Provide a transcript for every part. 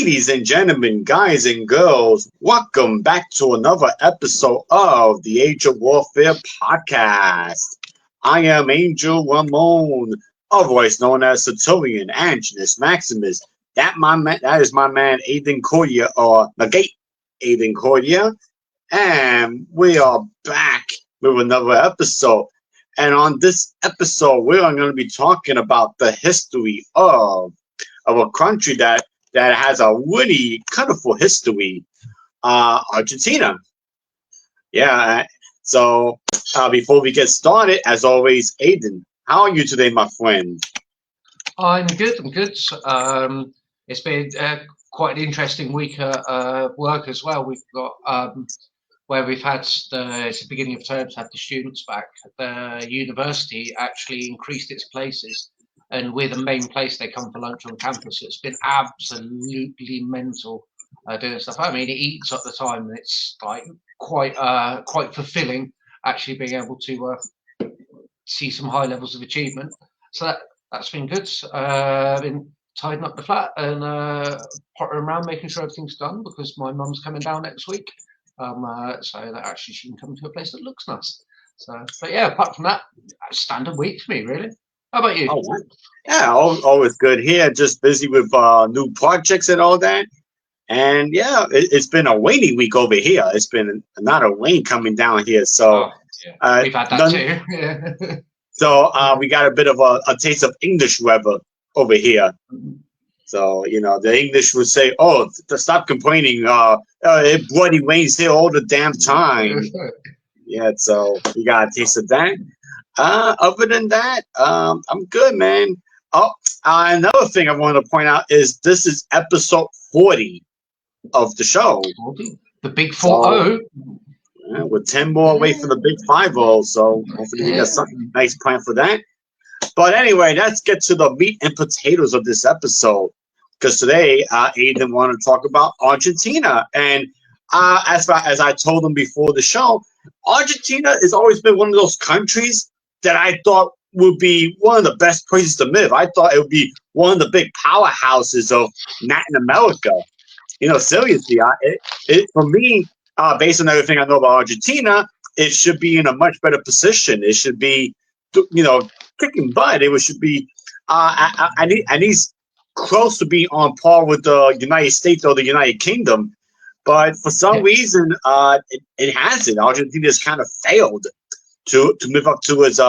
Ladies and gentlemen, guys and girls, welcome back to another episode of the Age of Warfare podcast. I am Angel Ramon, otherwise known as Satorian Angelus Maximus. That is my man Aiden Cordia, or Negate Aiden Cordia, and we are back with another episode. And on this episode, we are going to be talking about the history of a country that has a really colorful history, Argentina. Yeah. So before we get started, as always, Aiden, how are you today, my friend? I'm good. It's been quite an interesting week at work as well. We've got where we've had it's the beginning of term to have the students back. The university actually increased its places, and we're the main place they come for lunch on campus. So it's been absolutely mental doing stuff. I mean, it eats up the time, and it's like quite fulfilling actually being able to see some high levels of achievement. So that's been good. Been tidying up the flat and pottering around, making sure everything's done because my mum's coming down next week. So that actually she can come to a place that looks nice. So, but yeah, apart from that, standard week for me, really. How about you? Oh, yeah, always good here. Just busy with new projects and all that. And yeah, it's been a rainy week over here. It's been not a rain coming down here. So we've had that too. Yeah. So we got a bit of a taste of English weather over here. So, the English would say, oh, stop complaining. It bloody rains here all the damn time. Yeah, so we got a taste of that. Other than that, I'm good, man. Oh, another thing I want to point out is this is episode 40 of the show. The big 40. We're 10 more away from the big 50, so hopefully we got something nice planned for that. But anyway, let's get to the meat and potatoes of this episode. Because today, Aiden wanted to talk about Argentina. And as I told him before the show, Argentina has always been one of those countries that I thought would be one of the best places to live. I thought it would be one of the big powerhouses of Latin America. Seriously, for me, based on everything I know about Argentina, it should be in a much better position. It should be, kicking butt. It should be at least close to being on par with the United States or the United Kingdom. But for some reason, it hasn't. Argentina has kind of failed to move up to its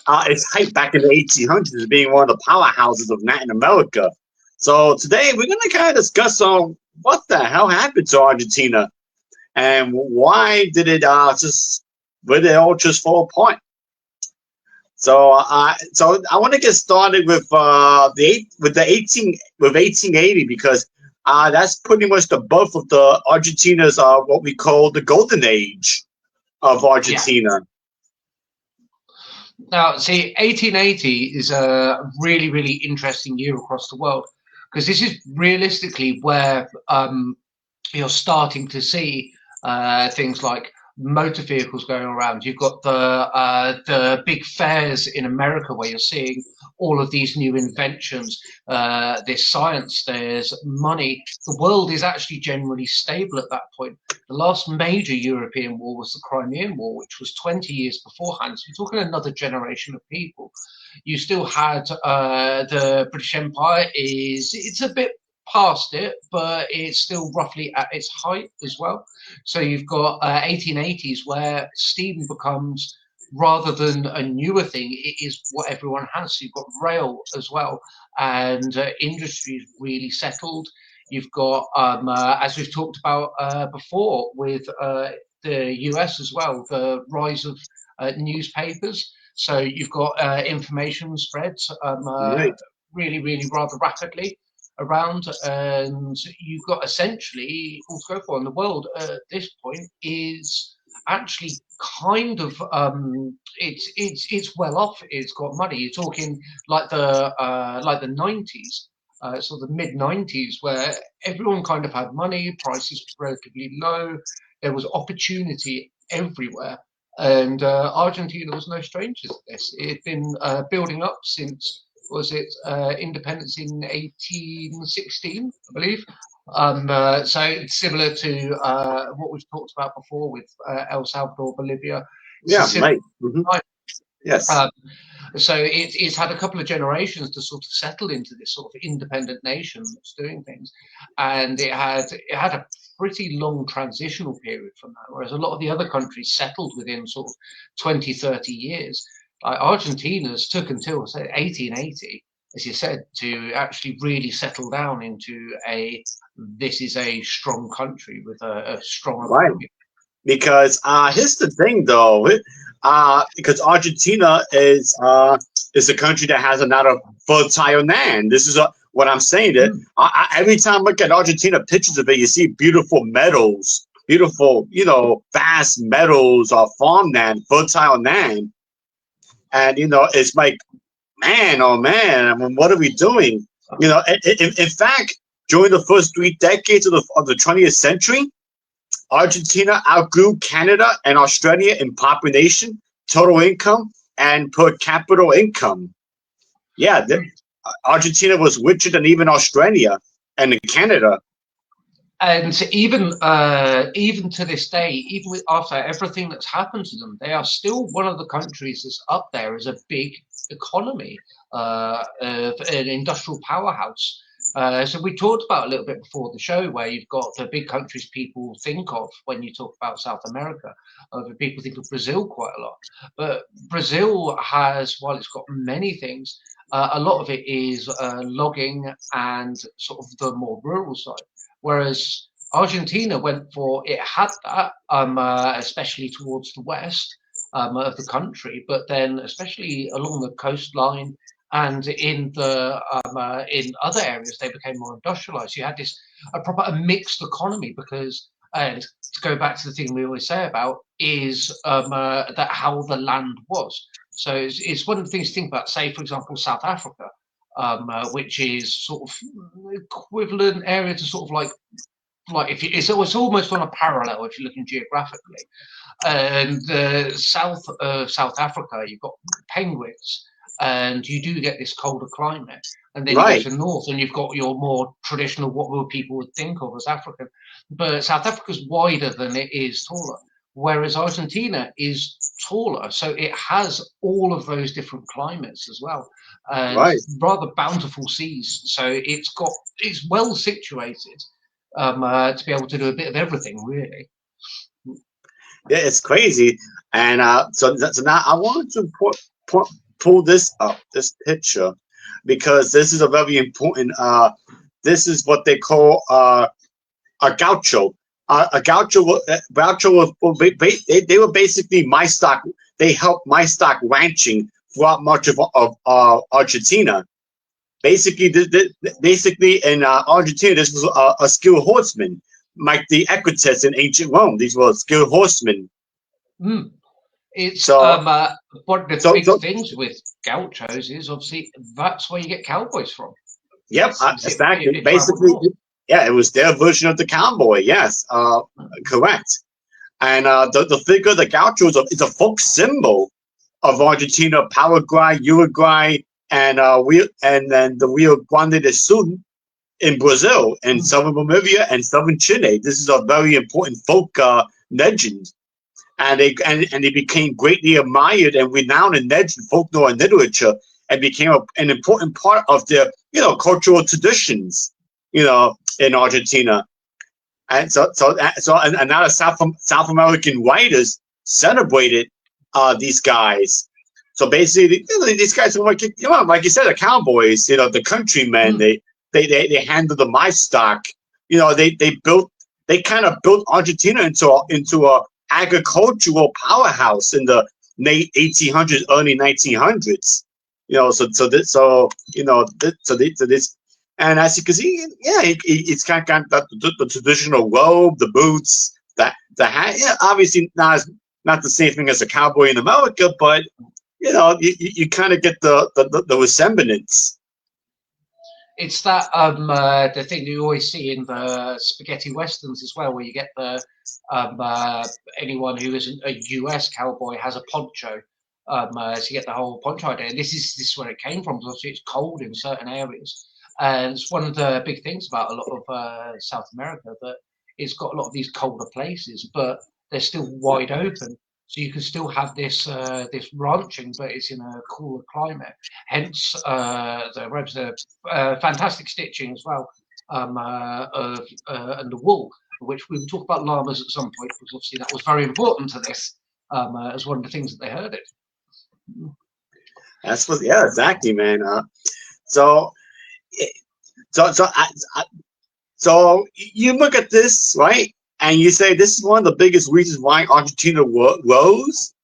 hype back in the 1800s as being one of the powerhouses of Latin America. So today we're going to kind of discuss on what the hell happened to Argentina and why did it where did it all just fall apart? So I want to get started with 1880 because that's pretty much the birth of the Argentina's what we call the golden age of Argentina. Now, see, 1880 is a really, really interesting year across the world because this is realistically where you're starting to see things like motor vehicles going around. You've got the big fairs in America where you're seeing all of these new inventions. There's science, there's money. The world is actually generally stable at that point. The last major European war was the Crimean War, which was 20 years beforehand. So you're talking another generation of people. You still had the British Empire. It's a bit past it, but it's still roughly at its height as well. So you've got 1880s where steam becomes, rather than a newer thing, it is what everyone has. So you've got rail as well, and industry is really settled. You've got, as we've talked about before, with the US as well, the rise of newspapers. So you've got information spreads really, really rather rapidly around, and you've got essentially all to go for. And the world at this point is actually kind of it's well off. It's got money. You're talking like the 90s, sort of the mid 90s, where everyone kind of had money, prices were relatively low, there was opportunity everywhere. And Argentina was no stranger to this. It had been building up since was it independence in 1816, I believe. So it's similar to what we've talked about before with El Salvador, Bolivia. It's Yeah, right. Yes. So it's had a couple of generations to sort of settle into this sort of independent nation that's doing things, and it had a pretty long transitional period from that, whereas a lot of the other countries settled within sort of 20, 30 years. Argentina's took until, say, 1880, as you said, to actually really settle down into this is a strong country with a strong economy. Because here's the thing, though. Because Argentina is a country that has a lot of fertile land. This is what I'm saying. That every time I look at Argentina pictures of it, you see beautiful meadows, beautiful, vast meadows of farmland, fertile land, and it's like, man, oh man, I mean, what are we doing? In fact, during the first 3 decades of the 20th century, Argentina outgrew Canada and Australia in population, total income, and per capita income. Yeah, Argentina was richer than even Australia and Canada. And even to this day, even after everything that's happened to them, they are still one of the countries that's up there as a big economy, an industrial powerhouse. So we talked about a little bit before the show where you've got the big countries people think of when you talk about South America. People think of Brazil quite a lot. But Brazil has, while it's got many things, a lot of it is logging and sort of the more rural side. Whereas Argentina had that, especially towards the west of the country, but then especially along the coastline and in other areas, they became more industrialized. You had a mixed economy because, and to go back to the thing we always say about is that how the land was. So it's one of the things to think about. Say, for example, South Africa. Which is sort of equivalent area to sort of like if it's almost on a parallel if you're looking geographically. And south of South Africa, you've got penguins, and you do get this colder climate. And then you go to the north, and you've got your more traditional, what people would think of as African. But South Africa's wider than it is taller, whereas Argentina is taller, so it has all of those different climates as well, and rather bountiful seas. So it's well situated to be able to do a bit of everything, really. Yeah, it's crazy, and so now I wanted to pull this up, this picture, because this is a very important. This is what they call a gaucho. A gaucho was they were basically my stock. They helped my stock ranching throughout much of Argentina. Basically, in Argentina, this was a skilled horseman, like the Equites in ancient Rome. These were skilled horsemen. It's one of the big things with gauchos is obviously that's where you get cowboys from. Yep, exactly. Basically, yeah, it was their version of the cowboy. Yes, correct. And the figure of the gaucho is a folk symbol of Argentina, Paraguay, Uruguay, and then the Rio Grande do Sul in Brazil, and southern Bolivia, and southern Chile. This is a very important folk legend, and they became greatly admired and renowned in legend, folklore, and literature, and became an important part of their cultural traditions, in Argentina. And so a lot of South American writers celebrated these guys. So basically, these guys are like you said, the cowboys, the countrymen. They handled the livestock. They kind of built Argentina into a agricultural powerhouse in the late 1800s, early 1900s. This. And as you can see, it's kind of got the traditional robe, the boots, the hat. Yeah, obviously not the same thing as a cowboy in America, but you kind of get the resemblance. It's that the thing you always see in the spaghetti westerns as well, where you get the anyone who isn't a US cowboy has a poncho. So you get the whole poncho idea. And this is where it came from. Because it's cold in certain areas, and it's one of the big things about a lot of South America, that it's got a lot of these colder places, but they're still wide open. So you can still have this ranching, but it's in a cooler climate. Hence, the robes are fantastic stitching as well, and the wool, which we will talk about llamas at some point, because obviously that was very important to this, as one of the things that they heard it. That's what, yeah, exactly, man. So, so, so, so you look at this, right, and you say this is one of the biggest reasons why Argentina rose,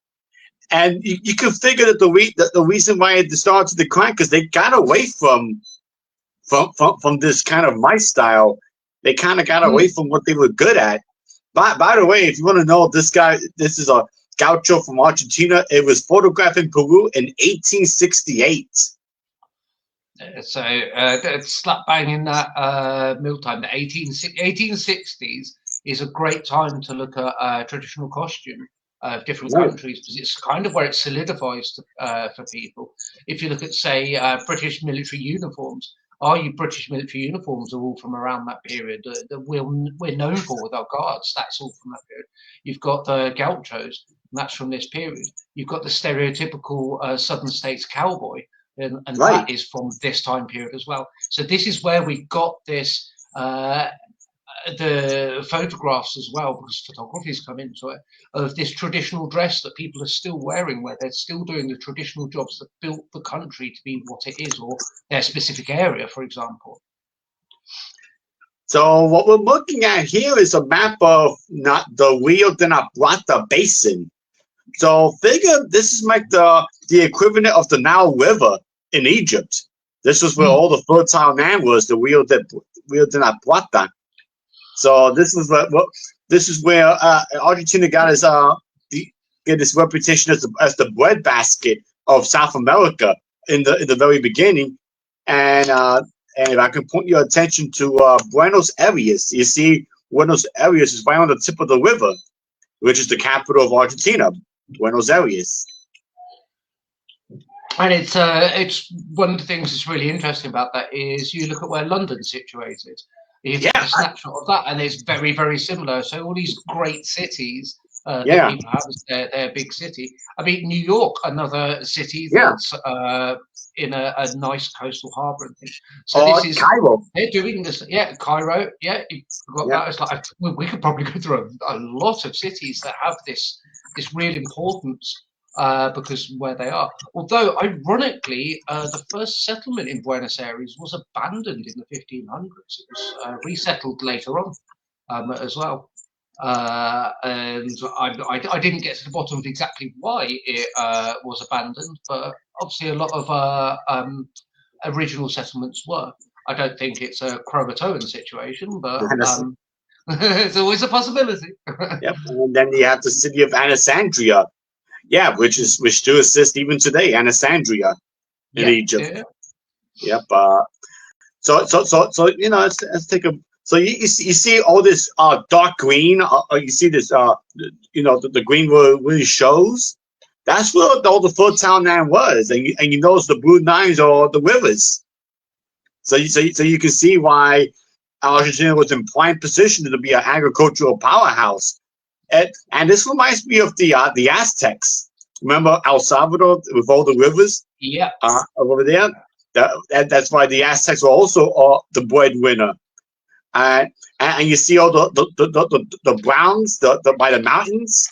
and you can figure that the reason why it started to decline because they got away from this kind of lifestyle. They kind of got away from what they were good at. By the way, if you want to know this guy, this is a gaucho from Argentina. It was photographed in Peru in 1868. So slap bang in that mealtime. The 1860s is a great time to look at traditional costume of different countries, because it's kind of where it solidifies for people. If you look at, say, British military uniforms, our British military uniforms are all from around that period that we're known for with our guards. That's all from that period. You've got the gauchos, and that's from this period. You've got the stereotypical southern states cowboy, and that is from this time period as well. So this is where we got this, the photographs as well, because photography's come into it, of this traditional dress that people are still wearing, where they're still doing the traditional jobs that built the country to be what it is, or their specific area, for example. So what we're looking at here is a map of not the Rio de la Plata Basin. So figure this is like the equivalent of the Nile River in Egypt. This was where all the fertile land was, the Rio de la Plata. So this is where Argentina got its reputation as the breadbasket of South America in the very beginning. And if I can point your attention to Buenos Aires, you see Buenos Aires is right on the tip of the river, which is the capital of Argentina, Buenos Aires. And it's one of the things that's really interesting about that is you look at where London's situated. You get a snapshot of that, and it's very, very similar. So all these great cities that people have as their big city. I mean, New York, another city that's in a nice coastal harbour and things. So this is Cairo. They're doing this. Yeah, Cairo. Yeah, you've got that. It's like we could probably go through a lot of cities that have this real importance. Because where they are. Although, ironically, the first settlement in Buenos Aires was abandoned in the 1500s. It was resettled later on as well. And I didn't get to the bottom of exactly why it was abandoned, but obviously a lot of original settlements were. I don't think it's a Croatoan situation, but it's always a possibility. Yep. And then you have the city of Alexandria. Yeah, which still exists even today, Alexandria in Egypt. Yep. So you know, let's take a. So you see all this dark green. You see this you know the green really shows. That's where all the fertile land was, and you notice the blue lines are the rivers. So you can see why Argentina was in prime position to be an agricultural powerhouse. And this reminds me of the Aztecs. Remember El Salvador with all the rivers? Yeah. Over there. That's why the Aztecs were also the breadwinner. And you see all the browns by the mountains.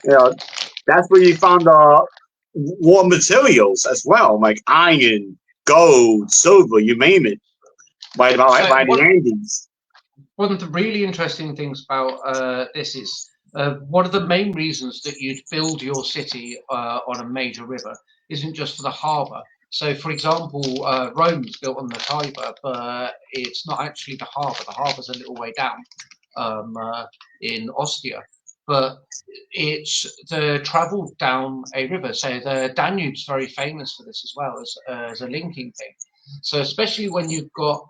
You know, that's where you found raw materials as well, like iron, gold, silver, you name it, by the Andes. One of the really interesting things about this is one of the main reasons that you'd build your city on a major river isn't just for the harbour. So, for example, Rome's built on the Tiber, but it's not actually the harbour. The harbour's a little way down in Ostia. But it's the travel down a river. So the Danube's very famous for this as well as a linking thing. So especially when you've got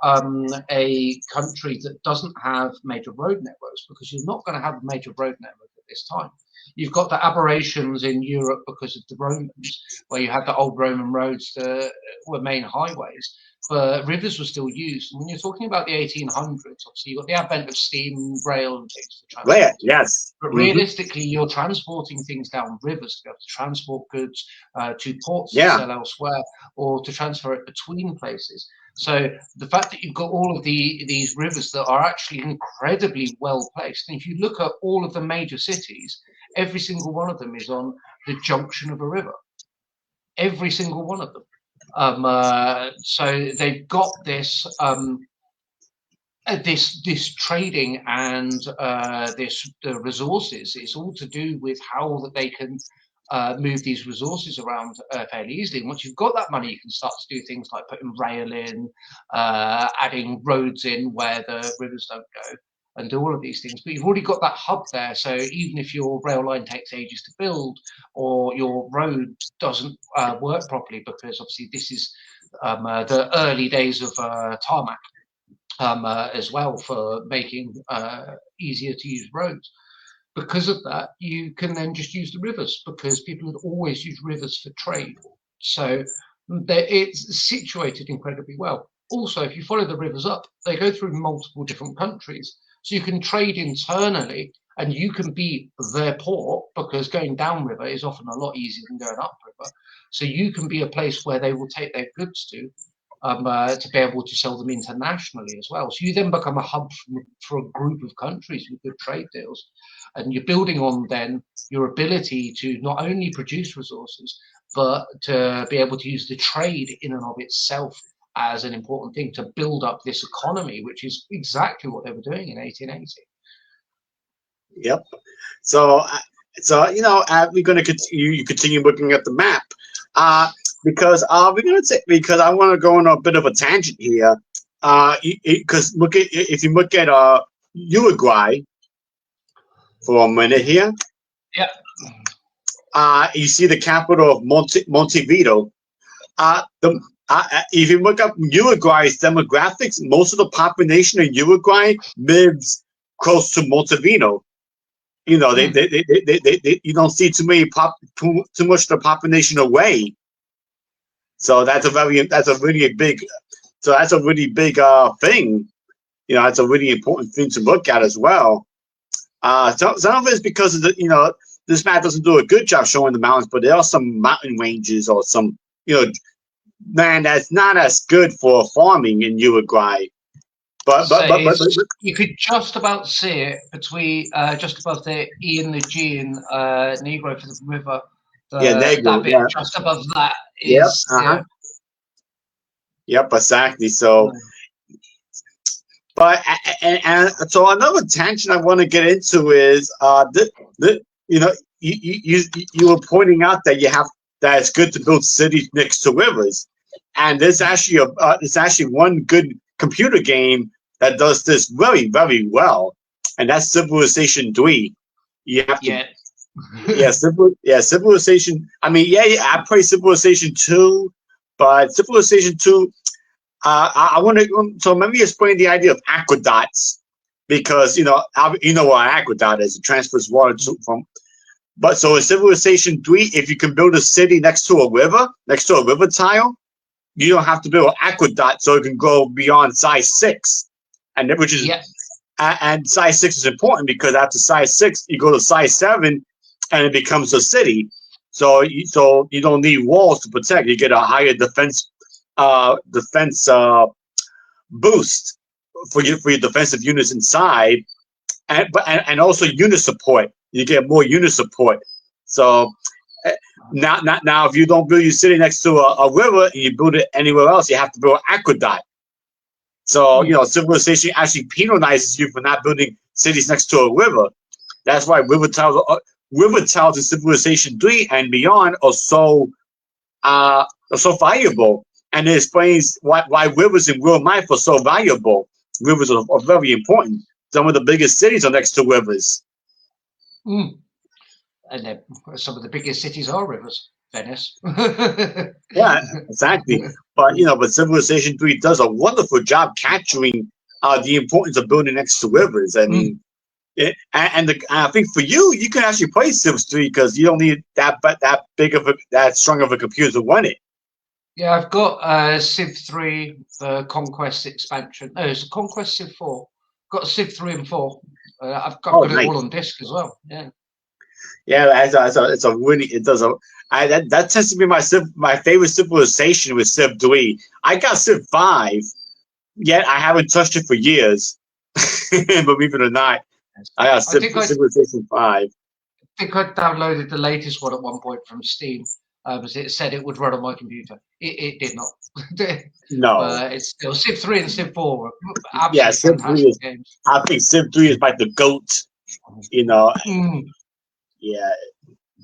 a country that doesn't have major road networks, because you're not going to have a major road network at this time. You've got the aberrations in Europe because of the Romans, where you had the old Roman roads that were main highways, but rivers were still used. And when you're talking about the 1800s, obviously you've got the advent of steam, rail, and things for transport. Right. Yes. But realistically, you're transporting things down rivers to be able to transport goods to ports to sell elsewhere, or to transfer it between places. So the fact that you've got all of these rivers that are actually incredibly well placed, and if you look at all of the major cities, every single one of them is on the junction of a river. Every single one of them. So they've got this this trading and the resources. It's all to do with how that they can move these resources around fairly easily. And once you've got that money, you can start to do things like putting rail in, adding roads in where the rivers don't go, and do all of these things. But you've already got that hub there. So even if your rail line takes ages to build, or your road doesn't work properly, because obviously this is the early days of tarmac as well, for making easier to use roads. Because of that, you can then just use the rivers, because people had always used rivers for trade. So it's situated incredibly well. Also, if you follow the rivers up, they go through multiple different countries. So you can trade internally, and you can be their port, because going downriver is often a lot easier than going upriver. So you can be a place where they will take their goods to be able to sell them internationally as well. So you then become a hub for a group of countries with good trade deals. And you're building on then your ability to not only produce resources, but to be able to use the trade in and of itself as an important thing to build up this economy, which is exactly what they were doing in 1880. Yep. So we're going to continue looking at the map, because we're going to because I want to go on a bit of a tangent here, because if you look at Uruguay for a minute here. Yeah. You see the capital of Montevideo. If you look up Uruguay's demographics, most of the population in Uruguay lives close to Montevideo. You know, they you don't see too much of the population away. So that's a really big thing. You know, that's a really important thing to look at as well. Some of it is because of this map doesn't do a good job showing the mountains, but there are some mountain ranges or some land that's not as good for farming in Uruguay. But you could just about see it between just above the E and the G in Negro for the river. Negro, that bit just above that is. Yep, exactly. So, but and so another tangent I want to get into is you were pointing out that it's good to build cities next to rivers, and there's actually one good computer game that does this very, very well, and that's Civilization 3. You have to, Civilization. I mean, I play Civilization 2, but Civilization 2. I want to. So let me explain the idea of aqueducts, because you know what an aqueduct is. It transfers water from. But so in Civilization 3, if you can build a city next to a river tile, you don't have to build an aqueduct, so it can go beyond size 6, and size 6 is important, because after size 6, you go to size 7, and it becomes a city. So you don't need walls to protect. You get a higher defense boost for your defensive units inside, and also unit support. You get more unit support. So now if you don't build your city next to a river and you build it anywhere else, you have to build an aqueduct. So Civilization actually penalizes you for not building cities next to a river. That's why river tiles in Civilization 3 and beyond are so valuable. And it explains why rivers in real life are so valuable. Rivers are very important. Some of the biggest cities are next to rivers. And some of the biggest cities are rivers. Venice. Yeah, exactly. But Civilization 3 does a wonderful job capturing the importance of building next to rivers. I mean, I think for you, you can actually play Sims 3 because you don't need that big of that strong of a computer to run it. Yeah, I've got Civ 3, the Conquest expansion. No, it's Conquest Civ 4. Got Civ 3 and 4. I've got it all on disc as well. Yeah. Yeah, it's a really that tends to be my favorite civilization with Civ 3. I got Civ 5, yet I haven't touched it for years. Believe it or not, I got Civilization 5. I think I downloaded the latest one at one point from Steam. As it said it would run on my computer. It did not. No. But it's still Civ 3 and Civ 4 Yeah, absolutely fantastic games. I think Civ 3 is like the GOAT. You know. Yeah.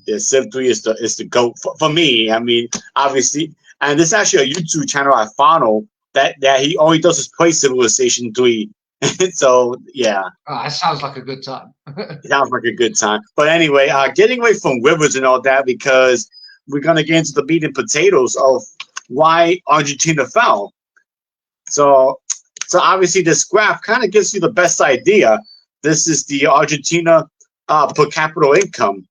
The Civ 3 is the GOAT for me. I mean, obviously, and there's actually a YouTube channel I follow that he only does is play Civilization 3. So yeah. That sounds like a good time. It sounds like a good time. But anyway, getting away from rivers and all that, because we're gonna get into the meat and potatoes of why Argentina fell. So obviously this graph kind of gives you the best idea. This is the Argentina per capita income.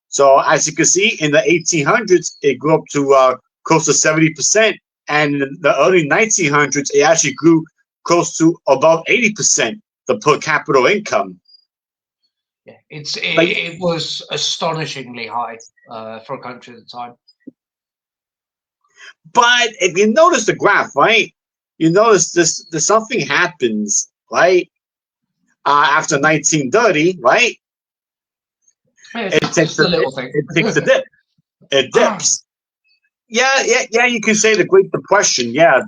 So as you can see, in the 1800s, it grew up to close to 70%, and in the early 1900s, it actually grew close to above 80%, the per capita income. Yeah, it was astonishingly high for a country at the time. But if you notice the graph, right, you notice this something happens, right, after 1930, right? Yeah, It takes a dip. It dips. Yeah. You can say the Great Depression. Yeah,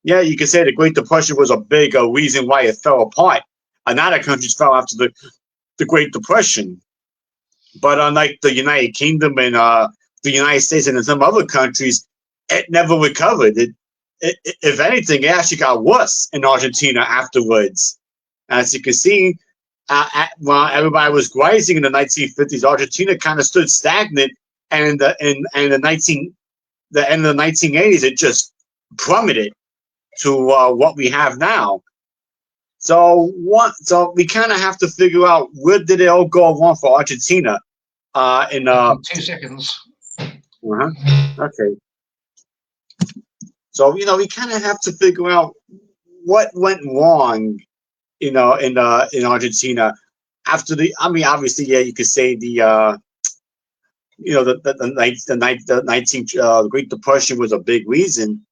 you can say the Great Depression was a big reason why it fell apart. And other countries fell after the Great Depression. But unlike the United Kingdom and the United States and some other countries, it never recovered. If anything, it actually got worse in Argentina afterwards. As you can see, while everybody was rising in the 1950s, Argentina kind of stood stagnant, and the end of the 1980s, it just plummeted to what we have now. So we kind of have to figure out where did it all go wrong for Argentina. In 2 seconds. Okay. So we kind of have to figure out what went wrong, in Argentina after obviously, yeah, you could say the the Great Depression was a big reason,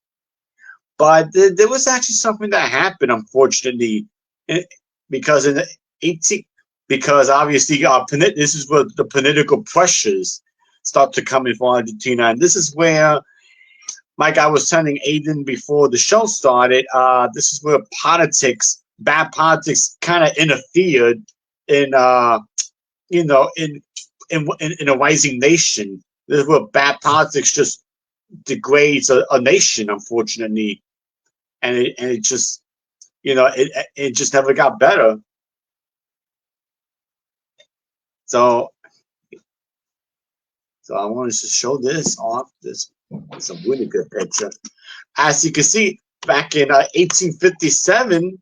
but there was actually something that happened, unfortunately, because in the 18 because obviously this is where the political pressures start to come in for Argentina, and this is where, like I was telling Aiden before the show started, this is where bad politics, kind of interfered in in a rising nation. This is where bad politics just degrades a nation, unfortunately, and it just it just never got better. So I wanted to show this off. This is a really good picture. As you can see, back in 1857,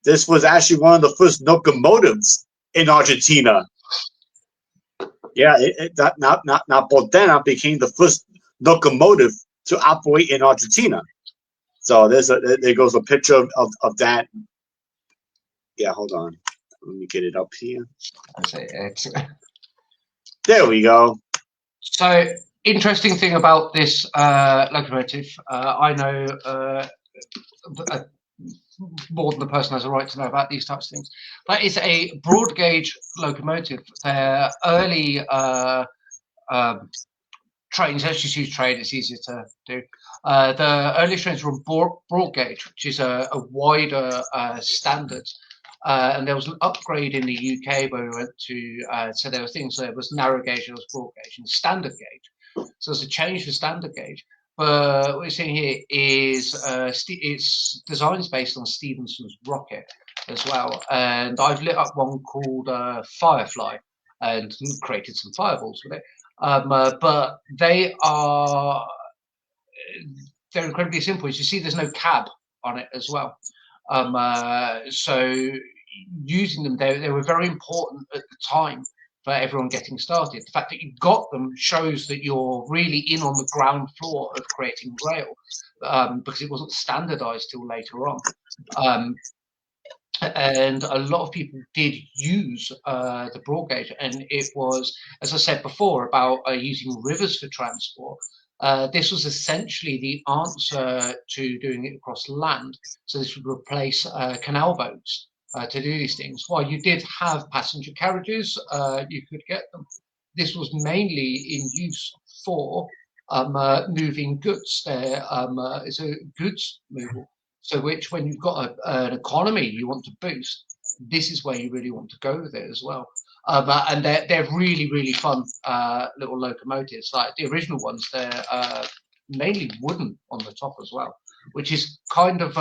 this was actually one of the first locomotives in Argentina. Yeah, not Botena became the first locomotive to operate in Argentina. So there goes a picture of that. Yeah, hold on. Let me get it up here. There we go. So, interesting thing about this locomotive, I know more than the person has a right to know about these types of things. But it's a broad gauge locomotive. They're early trains. Let's just use train; it's easier to do. The earliest trains were broad gauge, which is a wider standard. And there was an upgrade in the UK where we went to. So there were things. There was narrow gauge, there was broad gauge, and standard gauge. So there's a change for standard gauge. But what we're seeing here is its design is based on Stephenson's rocket as well. And I've lit up one called Firefly and created some fireballs with it. But they're incredibly simple. As you see, there's no cab on it as well. So using them. They were very important at the time for everyone getting started. The fact that you got them shows that you're really in on the ground floor of creating rail, because it wasn't standardized till later on. And a lot of people did use the broad gauge, and it was, as I said before, about using rivers for transport. This was essentially the answer to doing it across land. So this would replace canal boats to do these things. While you did have passenger carriages, you could get them. This was mainly in use for moving goods. It's a goods moval. So which, when you've got an economy you want to boost, this is where you really want to go with it as well. And they're really, really fun little locomotives. Like the original ones, they're mainly wooden on the top as well, which is kind of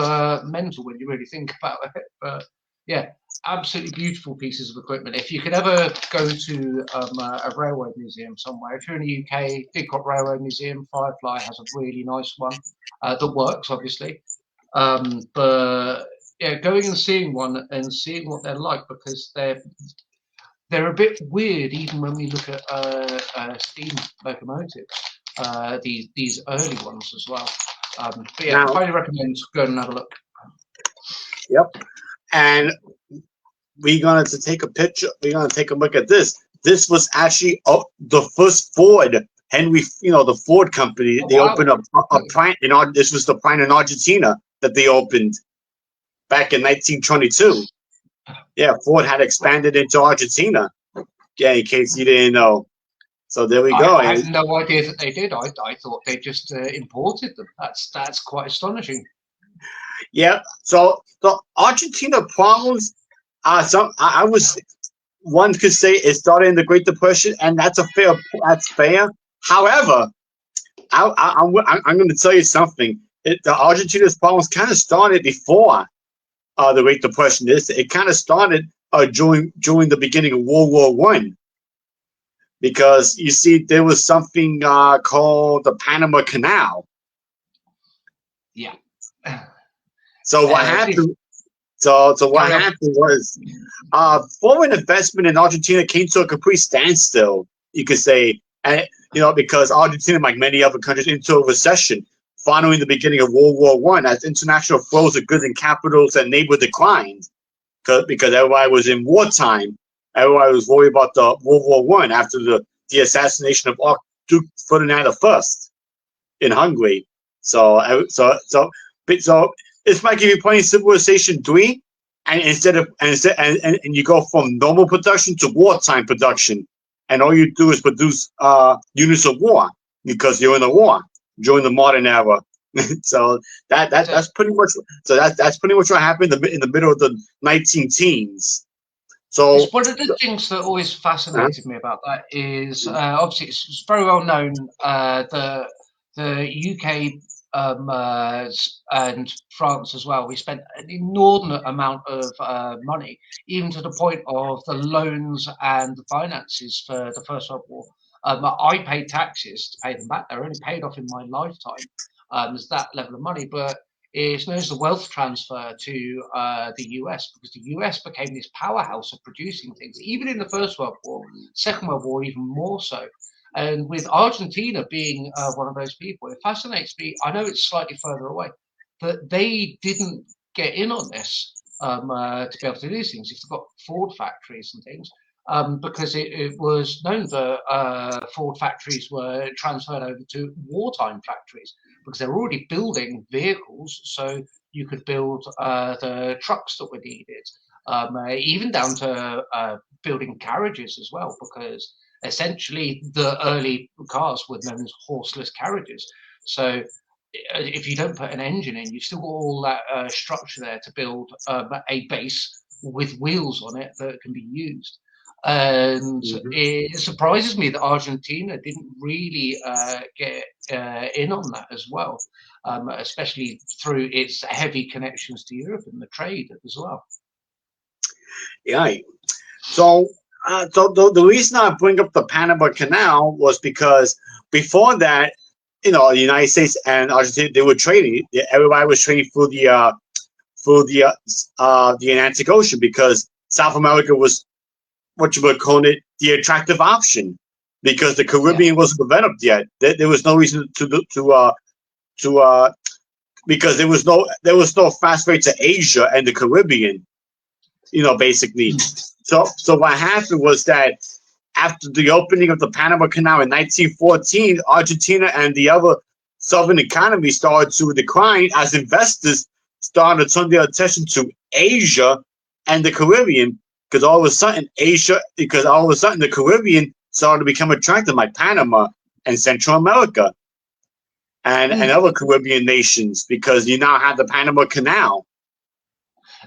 mental when you really think about it. But yeah, absolutely beautiful pieces of equipment. If you could ever go to a railway museum somewhere, if you're in the UK, Didcot Railway Museum, Firefly has a really nice one that works, obviously. But yeah, going and seeing one and seeing what they're like, because they're a bit weird even when we look at steam locomotives, these early ones as well. But yeah, I highly recommend going and have a look. Yep. And we're going to take a picture. We're going to take a look at this. This was actually the first Ford, Henry, the Ford company. They opened up a plant this was the plant in Argentina that they opened back in 1922. Yeah, Ford had expanded into Argentina. Yeah, in case you didn't know. So there we go. I had no idea that they did. I thought they just imported them. That's quite astonishing. Yeah. So the Argentina problems. One could say it started in the Great Depression, and that's fair. However, I'm going to tell you something. The Argentina's problems kind of started before the Great Depression. It kind of started during the beginning of World War I, because you see there was something called the Panama Canal. Yeah. So what happened? So what happened was foreign investment in Argentina came to a complete standstill, you could say, and because Argentina, like many other countries, into a recession following the beginning of World War I, as international flows of goods and capitals and neighbor declined, because everybody was in wartime. Everybody was worried about the World War I after the assassination of Archduke Ferdinand I in Hungary. So it's like if you're playing Civilization 3, and you go from normal production to wartime production, and all you do is produce units of war because you're in a war during the modern era. So that's pretty much what happened in the middle of the 19-teens. So it's one of the things that always fascinated me about that is obviously it's very well known the UK and France as well. We spent an inordinate amount of money, even to the point of the loans and the finances for the First World War. I paid taxes to pay them back. They're only paid off in my lifetime. There's that level of money, but it's known as the wealth transfer to the US, because the US became this powerhouse of producing things, even in the First World War, Second World War even more so. And with Argentina being one of those people, it fascinates me. I know it's slightly further away, but they didn't get in on this to be able to do these things. If they've got Ford factories and things, because it was known that Ford factories were transferred over to wartime factories, because they're already building vehicles, so you could build the trucks that were needed, even down to building carriages as well, because essentially the early cars were known as horseless carriages. So if you don't put an engine in, you've still got all that structure there to build a base with wheels on it that can be used. And it surprises me that Argentina didn't really get in on that as well, especially through its heavy connections to Europe and the trade as well. Yeah. So the reason I bring up the Panama Canal was because before that, the United States and Argentina, they were trading. Everybody was trading through through the Atlantic Ocean because South America was what you would call it the attractive option because the Caribbean wasn't developed yet. There was no reason to because there was no fast way to Asia and the Caribbean, basically. So what happened was that after the opening of the Panama Canal in 1914, Argentina and the other southern economies started to decline as investors started to turn their attention to Asia and the Caribbean because all of a sudden the Caribbean started to become attractive like Panama and Central America and other Caribbean nations because you now have the Panama Canal.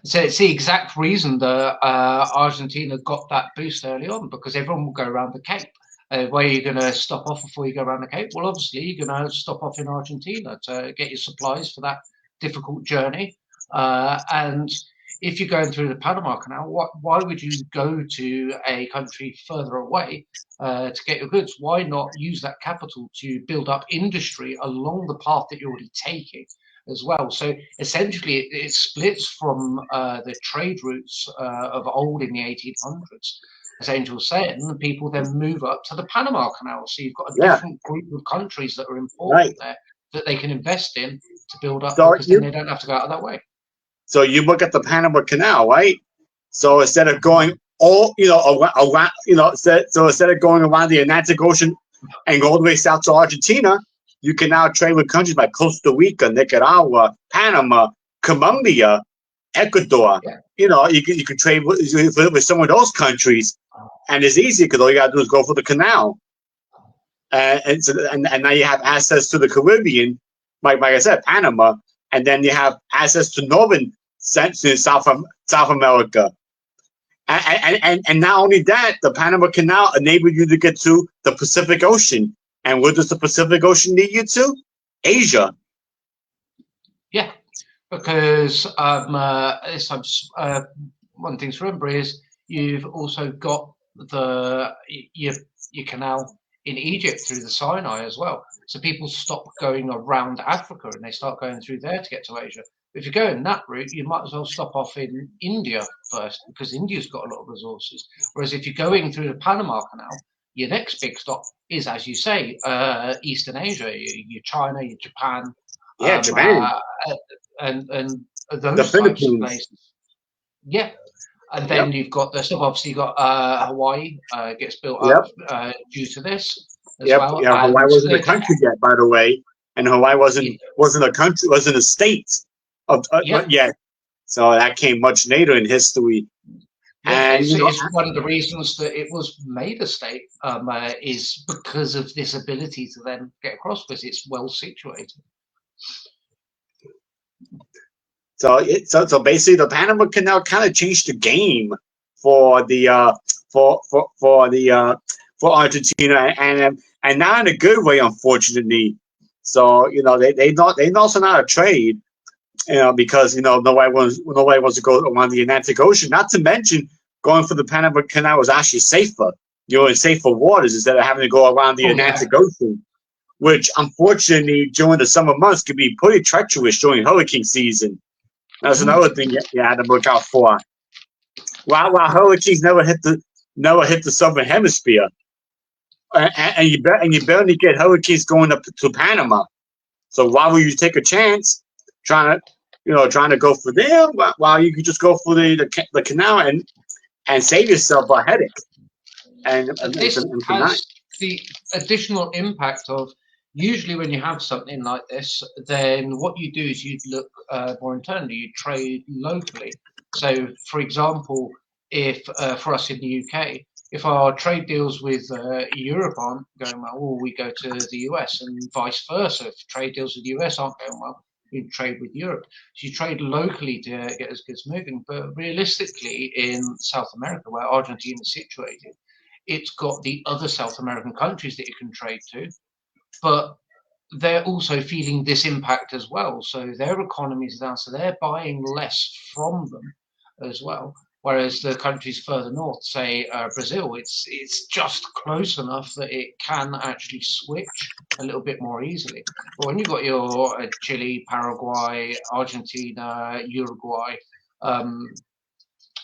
So it's the exact reason that Argentina got that boost early on because everyone will go around the Cape. Where are you going to stop off before you go around the Cape? Well, obviously, you're going to stop off in Argentina to get your supplies for that difficult journey. And if you're going through the Panama Canal, why would you go to a country further away to get your goods? Why not use that capital to build up industry along the path that you're already taking as well? So essentially, it splits from the trade routes of old in the 1800s. As Angel said, and people then move up to the Panama Canal. So you've got a different group of countries that are important there that they can invest in to build up because then they don't have to go out of that way. So you look at the Panama Canal, right? So instead of going around, so instead of going around the Atlantic Ocean and go all the way south to Argentina, you can now trade with countries like Costa Rica, Nicaragua, Panama, Colombia, Ecuador. Yeah. You can trade with some of those countries, and it's easy because all you gotta do is go for the canal, and now you have access to the Caribbean, like I said, Panama, and then you have access to northern South America, and not only that, the Panama Canal enabled you to get to the Pacific Ocean, and where does the Pacific Ocean lead you to? Asia. Yeah. Because one thing to remember is you've also got your canal in Egypt through the Sinai as well. So people stop going around Africa and they start going through there to get to Asia. But if you go in that route, you might as well stop off in India first because India's got a lot of resources. Whereas if you're going through the Panama Canal, your next big stop is, as you say, Eastern Asia, your China, your Japan. Yeah, Japan. And those types of places. Yeah. And then you've got the stuff, obviously you've got Hawaii gets built up due to this as well. Yeah, Hawaii wasn't a country yet, by the way. And Hawaii wasn't a country, wasn't a state yet. So that came much later in history. Yeah, and it's one of the reasons that it was made a state is because of this ability to then get across because it's well situated. So basically, the Panama Canal kind of changed the game for Argentina, and not in a good way, unfortunately. So they also not a trade, because nobody wants to go around the Atlantic Ocean. Not to mention, going for the Panama Canal was actually safer. You're in safer waters instead of having to go around the Atlantic Ocean, which unfortunately during the summer months can be pretty treacherous during hurricane season. That's another thing you had to look out for. While hurricanes never hit the southern hemisphere, and you barely get hurricanes going up to Panama. So why would you take a chance trying to go for them while you could just go for the canal and save yourself a headache? And this has the additional impact of. Usually when you have something like this, then what you do is you look more internally, you trade locally. So, for example, if for us in the UK, if our trade deals with Europe aren't going well, we go to the US and vice versa. If trade deals with the US aren't going well, we trade with Europe. So you trade locally to get those goods moving. But realistically, in South America, where Argentina is situated, it's got the other South American countries that you can trade to. But they're also feeling this impact as well. So their economies are down, so they're buying less from them as well. Whereas the countries further north, say Brazil, it's just close enough that it can actually switch a little bit more easily. But when you've got your Chile, Paraguay, Argentina, Uruguay,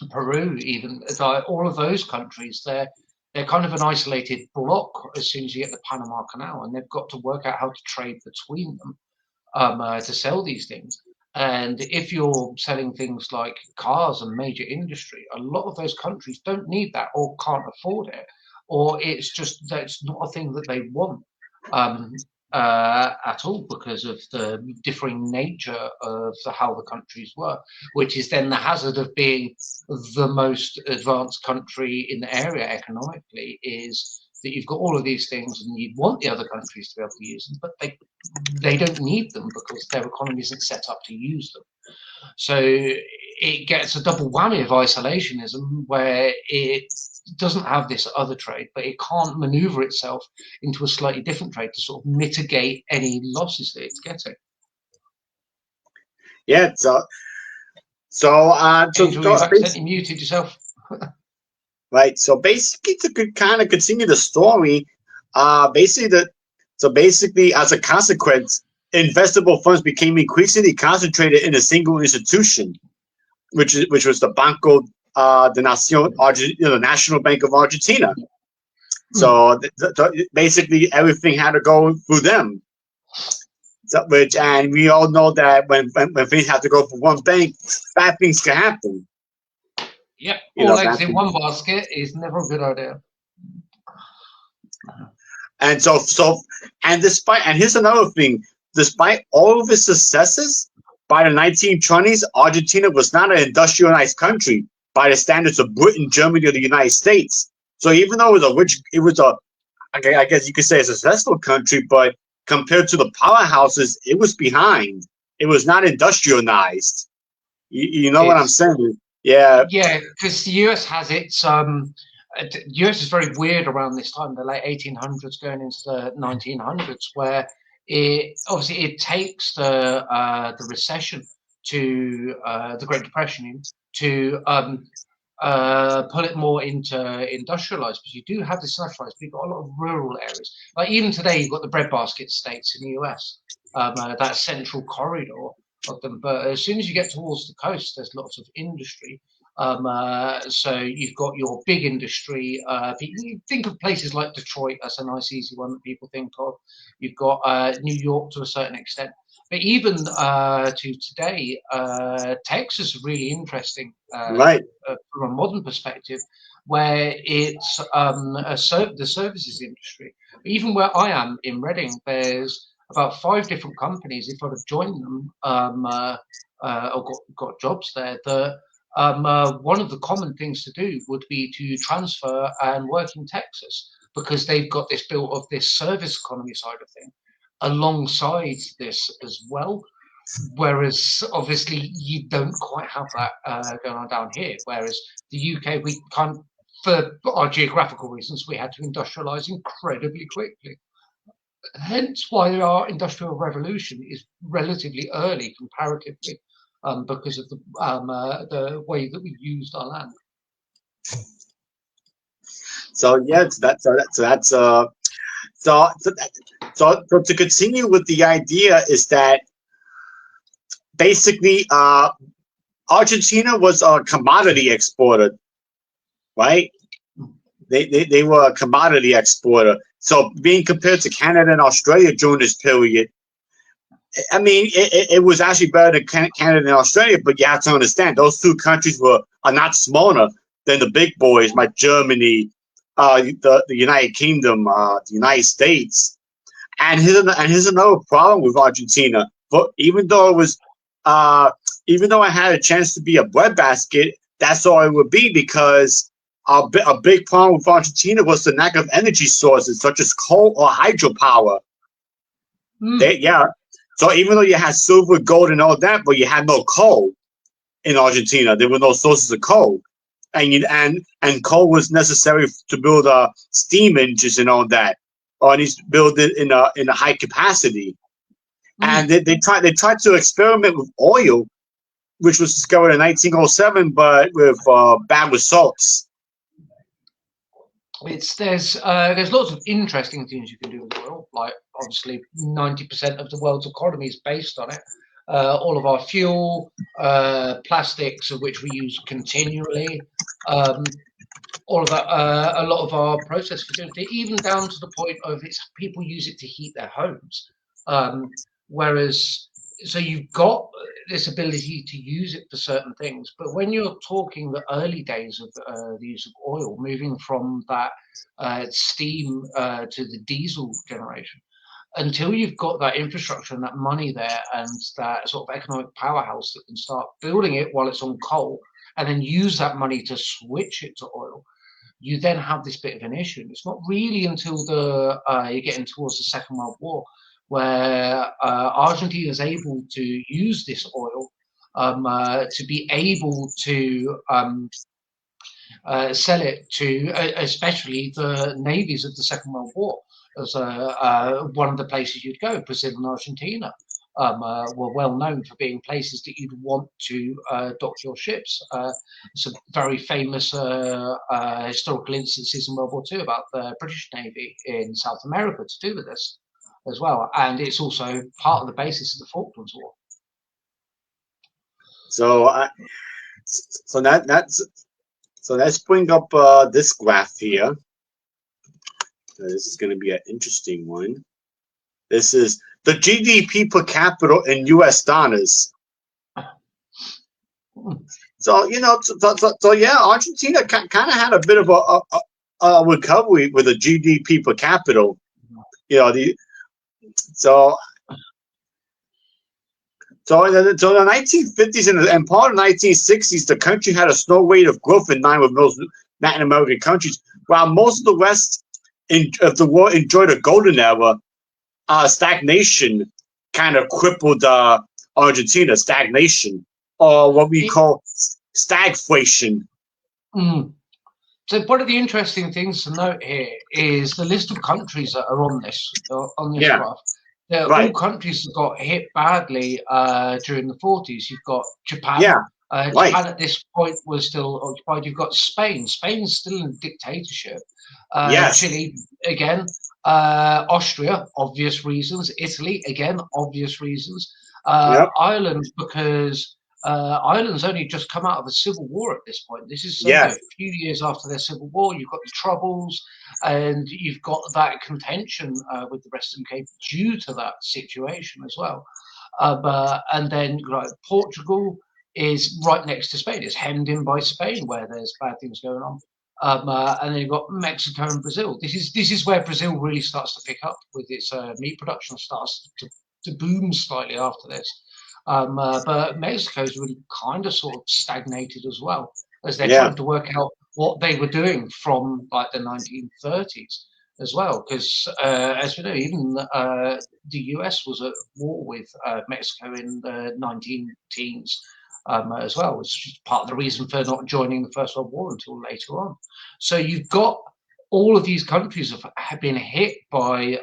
Peru, even all of those countries, they're kind of an isolated block as soon as you get the Panama Canal, and they've got to work out how to trade between them to sell these things. And if you're selling things like cars and major industry, a lot of those countries don't need that or can't afford it, or it's just that's not a thing that they want at all because of the differing nature of how the countries work, which is then the hazard of being the most advanced country in the area economically, is that you've got all of these things and you want the other countries to be able to use them, but they don't need them because their economy isn't set up to use them. So it gets a double whammy of isolationism where it doesn't have this other trade, but it can't maneuver itself into a slightly different trade to sort of mitigate any losses that it's getting. Yeah, Angel, you've accidentally muted yourself. Right. So basically, to kind of continue the story, basically, as a consequence, investable funds became increasingly concentrated in a single institution, which was the Banco de Nación, the National Bank of Argentina. So basically, everything had to go through them. So, and we all know that when things have to go from one bank, bad things can happen. Yep, all eggs in one basket is never a good idea. And and here's another thing: despite all of its successes, by the 1920s, Argentina was not an industrialized country by the standards of Britain, Germany, or the United States. So even though I guess you could say a successful country, but compared to the powerhouses, it was behind. It was not industrialized. You know what I'm saying? Yeah. Yeah, because the US has its the US is very weird around this time, the late 1800s going into the 1900s, where it takes the recession to the Great Depression to pull it more into industrialized, because you do have this industrialized, but you've got a lot of rural areas. Like even today, you've got the breadbasket states in the US, that central corridor of them. But as soon as you get towards the coast, there's lots of industry. So you've got your big industry. You think of places like Detroit, that's a nice, easy one that people think of. You've got New York to a certain extent. But even to today, Texas is really interesting Right. from a modern perspective, where it's the services industry. But even where I am in Reading, there's about 5 different companies, if I'd have joined them or got jobs there, that one of the common things to do would be to transfer and work in Texas, because they've got this built of this service economy side of thing alongside this as well. Whereas obviously you don't quite have that going on down here. Whereas the UK, we can't, for our geographical reasons, we had to industrialize incredibly quickly. Hence why our industrial revolution is relatively early comparatively, because of the way that we used our land. So yeah, so to continue with the idea is that basically Argentina was a commodity exporter, right? They were a commodity exporter. So being compared to Canada and Australia during this period, I mean, it was actually better than Canada and Australia, but you have to understand those two countries are not smaller than the big boys like Germany, the United Kingdom, the United States. And here's another problem with Argentina. But even though I had a chance to be a breadbasket, that's all it would be, because a big problem with Argentina was the lack of energy sources such as coal or hydropower. So even though you had silver, gold, and all that, but you had no coal in Argentina. There were no sources of coal, and coal was necessary to build steam engines and all that, or at least build it in a high capacity. And they tried to experiment with oil, which was discovered in 1907, but with bad results. There's lots of interesting things you can do with oil. Like obviously, 90% of the world's economy is based on it. All of our fuel, plastics, of which we use continually, all of that, a lot of our process facility, even down to the point of people use it to heat their homes. Whereas, so you've got this ability to use it for certain things, but when you're talking the early days of the use of oil, moving from that steam to the diesel generation, until you've got that infrastructure and that money there and that sort of economic powerhouse that can start building it while it's on coal and then use that money to switch it to oil, you then have this bit of an issue. It's not really until you're getting towards the Second World War where Argentina is able to use this oil to be able to sell it to especially the navies of the Second World War. As one of the places you'd go, Brazil and Argentina were well known for being places that you'd want to dock your ships. Some very famous historical instances in World War II about the British Navy in South America to do with this as well, and it's also part of the basis of the Falklands War. So, let's bring up this graph here. This is going to be an interesting one. This is the GDP per capita in U.S. dollars. So yeah, Argentina kind of had a bit of a recovery with a GDP per capita. So in the 1950s and part of the 1960s, the country had a slow rate of growth in line with most Latin American countries, while most of the rest of the world enjoyed a golden era. Stagnation kind of crippled Argentina. Stagnation, or what we call stagflation. So one of the interesting things to note here is the list of countries that are on this graph. They're all countries that got hit badly during the 40s. You've got Japan. Japan at this point was still occupied. You've got Spain. Spain's still in dictatorship. Chile, again. Austria, obvious reasons. Italy, again, obvious reasons. Ireland, because Ireland's only just come out of a civil war at this point. This is a few years after their civil war. You've got the Troubles, and you've got that contention with the Western Cape due to that situation as well. And then Portugal is right next to Spain. It's hemmed in by Spain, where there's bad things going on. And then you've got Mexico and Brazil. This is where Brazil really starts to pick up with its meat production, starts to boom slightly after this. But Mexico's really kind of sort of stagnated as well, as they're trying to work out what they were doing from like the 1930s as well. Because as we know, even the US was at war with Mexico in the 19-teens. As well, which is part of the reason for not joining the First World War until later on. So you've got all of these countries have been hit by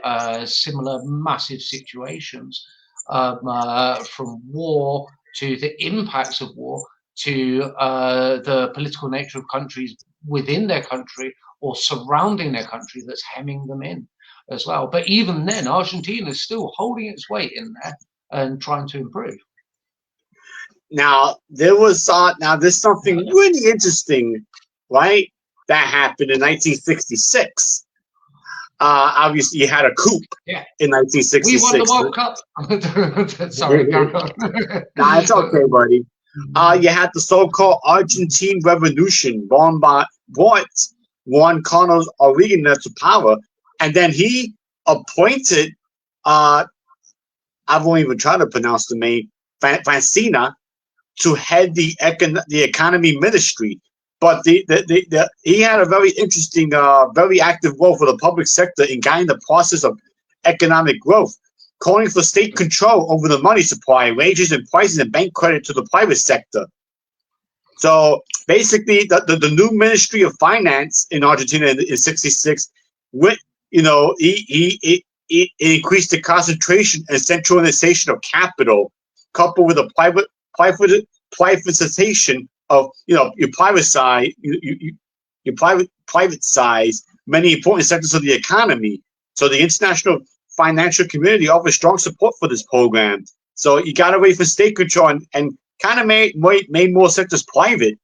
similar massive situations, from war to the impacts of war to the political nature of countries within their country or surrounding their country that's hemming them in as well. But even then, Argentina is still holding its weight in there and trying to improve. Now there's something really interesting, right? That happened in 1966. Obviously, you had a coup in 1966. We won the World Cup. Sorry, carry on. Nah, it's okay, buddy. You had the so-called Argentine Revolution, brought Juan Carlos Oregano to power, and then he appointed. I won't even try to pronounce the name, Francina, to head the economy ministry. But he had a very interesting, very active role for the public sector in guiding the process of economic growth, calling for state control over the money supply, wages and prices, and bank credit to the private sector. So basically, the new Ministry of Finance in Argentina in '66, he increased the concentration and centralization of capital, coupled with a privatization of, you privatize, you privatize many important sectors of the economy. So the international financial community offers strong support for this program. So you got away from state control and kind of made more sectors private,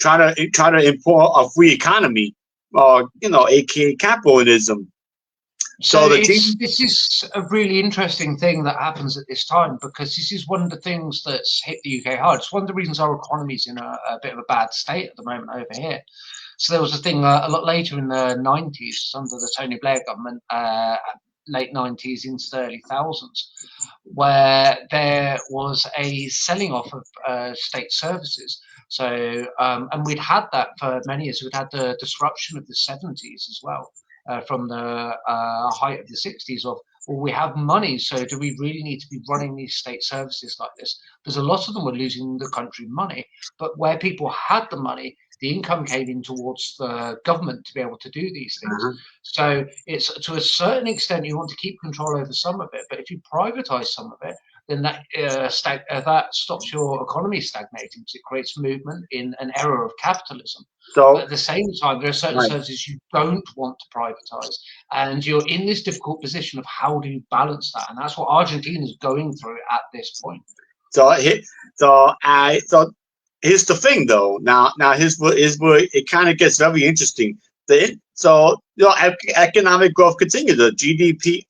try to import a free economy, aka capitalism. So the this is a really interesting thing that happens at this time, because this is one of the things that's hit the UK hard. It's one of the reasons our economy's in a bit of a bad state at the moment over here. So there was a thing a lot later in the 90s under the Tony Blair government, late 90s into the early thousands, where there was a selling off of state services. So, and we'd had that for many years. We'd had the disruption of the 70s as well. From the height of the 60s of, well, we have money, so do we really need to be running these state services like this? Because a lot of them were losing the country money, but where people had the money, the income came in towards the government to be able to do these things. So it's, to a certain extent, you want to keep control over some of it, but if you privatize some of it, then that stops your economy stagnating, because it creates movement in an era of capitalism. So but at the same time, there are certain services you don't want to privatize, and you're in this difficult position of how do you balance that, and that's what Argentina is going through at this point. So here's the thing, though. Now here's where it kind of gets very interesting. Economic growth continued. The GDP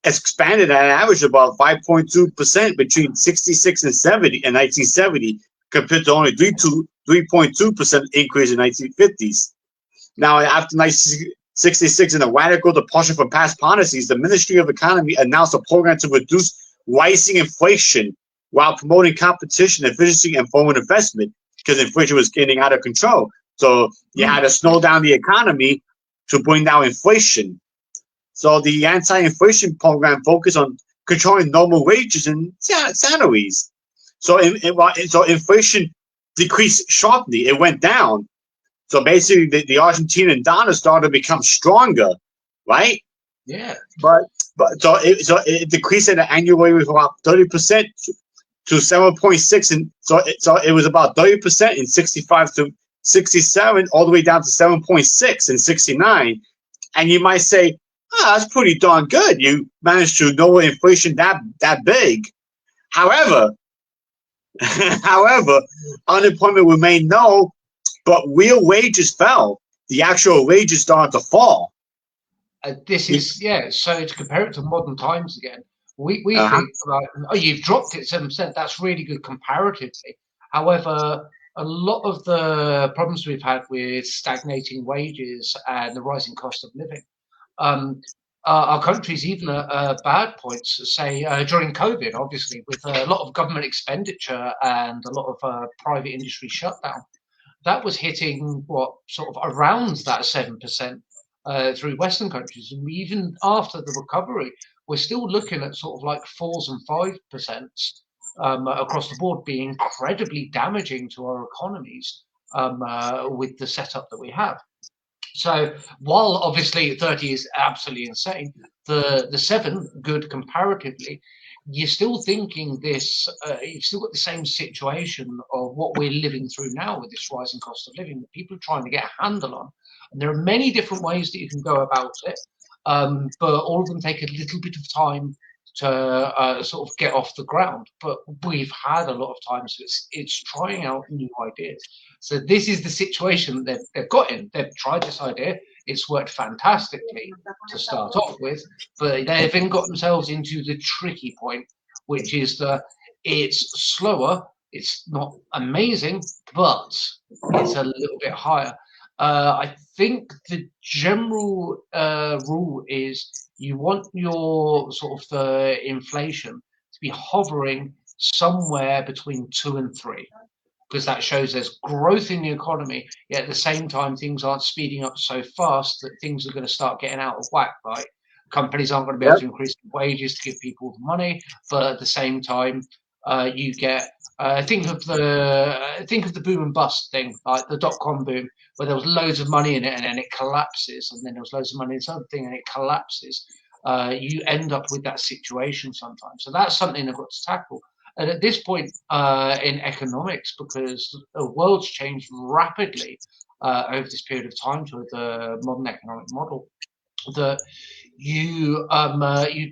expanded at an average of about 5.2% between 66 and 1970, compared to only 3.2% increase in 1950s. Now, after 1966, in a radical departure from past policies, the Ministry of Economy announced a program to reduce rising inflation while promoting competition, efficiency, and foreign investment, because inflation was getting out of control. So you had to slow down the economy to bring down inflation. So the anti-inflation program focused on controlling normal wages and salaries. So inflation decreased sharply. It went down. So basically, the Argentinian dollar started to become stronger, right? Yeah. But so it decreased at an annual rate of about 30% to 7.6, and so it was about 30% in 65 to 67, all the way down to 7.6 in 69. And you might say, that's pretty darn good. You managed to lower inflation that big. However, unemployment remained low, but real wages fell. The actual wages started to fall. This is, so to compare it to modern times again, we think, you've dropped it 7%. That's really good comparatively. However, a lot of the problems we've had with stagnating wages and the rising cost of living, our country's even at bad points, say during COVID, obviously, with a lot of government expenditure and a lot of private industry shutdown. That was hitting sort of around that 7% through Western countries, and even after the recovery, we're still looking at sort of like 4s and 5% across the board, being incredibly damaging to our economies with the setup that we have. So while obviously 30 is absolutely insane, the 7 good comparatively, you're still thinking this, you've still got the same situation of what we're living through now with this rising cost of living that people are trying to get a handle on. And there are many different ways that you can go about it, but all of them take a little bit of time to sort of get off the ground. But we've had a lot of time, so it's trying out new ideas. So this is the situation that they've got in. They've tried this idea. It's worked fantastically to start off with, but they've then got themselves into the tricky point, which is it's slower. It's not amazing, but it's a little bit higher. I think the general rule is you want your sort of inflation to be hovering somewhere between 2 and 3, because that shows there's growth in the economy, yet at the same time things aren't speeding up so fast that things are going to start getting out of whack, right? Companies aren't going to be able to increase wages to give people the money, but at the same time you get think of the boom and bust thing, like the dot-com boom, where there was loads of money in it and then it collapses, and then there was loads of money in something and it collapses. You end up with that situation sometimes. So that's something they've got to tackle. And at this point in economics, because the world's changed rapidly over this period of time to the modern economic model, that you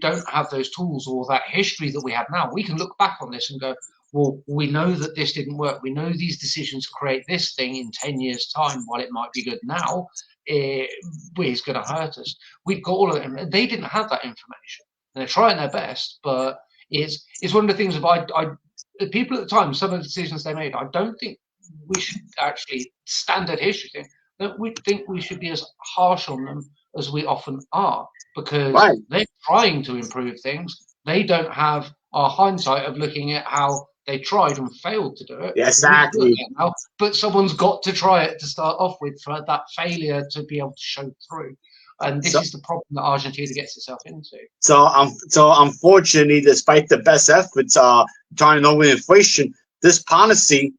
don't have those tools or that history that we have now. We can look back on this and go, well, we know that this didn't work. We know these decisions create this thing in 10 years' time. While it might be good now, it's going to hurt us. We've got all of it. They didn't have that information. And they're trying their best, but it's one of the things. The people at the time, some of the decisions they made, I don't think we should actually standard history thing. That we think we should be as harsh on them as we often are, because they're trying to improve things. They don't have our hindsight of looking at how they tried and failed to do it. Yeah, exactly. Now, but someone's got to try it to start off with for that failure to be able to show through. And this is the problem that Argentina gets itself into. So unfortunately, despite the best efforts trying to lower inflation, this policy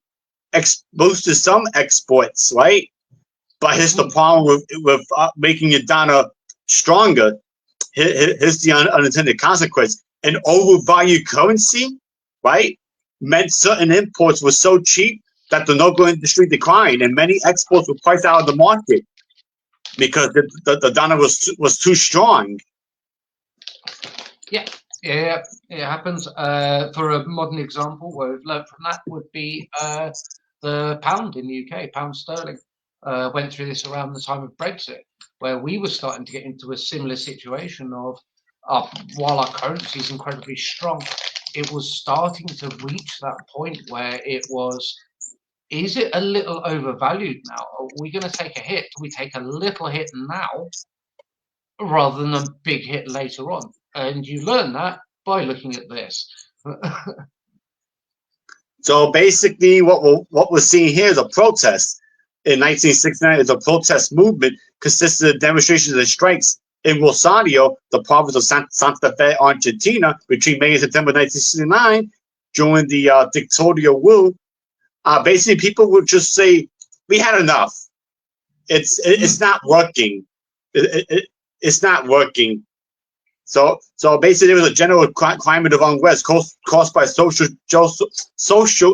boosted some exports, right? But here's the problem with making your dollar stronger. Here's the unintended consequence. An overvalued currency, right, meant certain imports were so cheap that the local industry declined, and many exports were priced out of the market because the dollar was too strong. Yeah, it happens. For a modern example, where we've learned from that would be the pound in the UK, pound sterling. Went through this around the time of Brexit, where we were starting to get into a similar situation of while our currency is incredibly strong, it was starting to reach that point where it was, is it a little overvalued now? Are we going to take a hit? Do we take a little hit now rather than a big hit later on? And you learn that by looking at this. So basically, what we're seeing here is a protest. In 1969, it's a protest movement consisting of demonstrations and strikes in Rosario, the province of Santa Fe, Argentina, between May and September 1969, during the dictatorial rule. Basically, people would just say, "We had enough. It's not working. It's not working." So basically, there was a general climate of unrest caused by social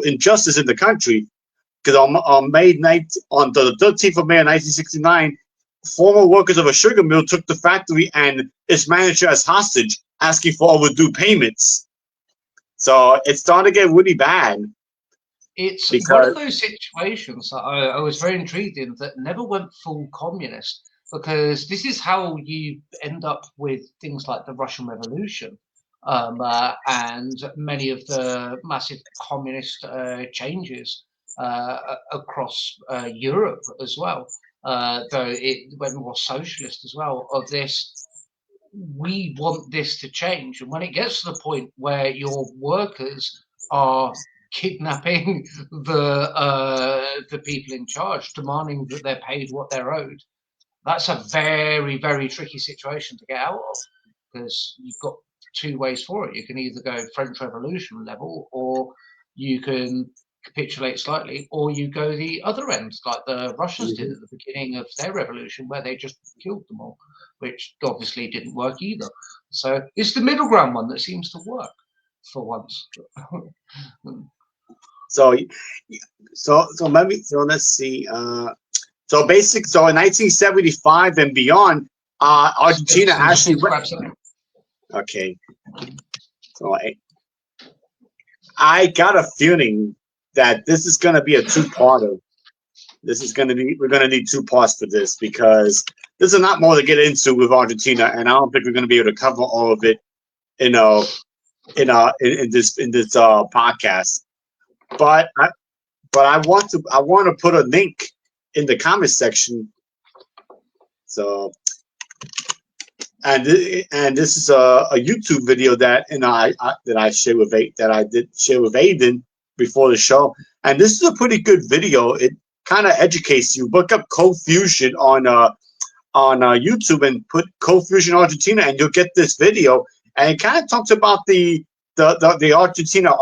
injustice in the country. Because on the 13th of May of 1969, former workers of a sugar mill took the factory and its manager as hostage, asking for overdue payments. So it started to get really bad. It's one of those situations that I was very intrigued in that never went full communist, because this is how you end up with things like the Russian Revolution and many of the massive communist changes across Europe as well, though it went more socialist as well, of this, we want this to change. And when it gets to the point where your workers are kidnapping the people in charge, demanding that they're paid what they're owed, that's a very, very tricky situation to get out of, because you've got two ways for it. You can either go French Revolution level, or you can capitulate slightly, or you go the other end, like the Russians did at the beginning of their revolution, where they just killed them all, which obviously didn't work either. So it's the middle ground one that seems to work for once. So let's see. So in 1975 and beyond, Argentina actually went. Okay. So I got a feeling that this is going to be a two-parter. We're going to need two parts for this, because there's a lot more to get into with Argentina, and I don't think we're going to be able to cover all of it in this podcast. But I want to put a link in the comment section. So, and this is a YouTube video that I shared with Aiden before the show, and this is a pretty good video. It kind of educates you. Look up Cold Fusion on YouTube and put Cold Fusion Argentina, and you'll get this video. And it kind of talks about the Argentina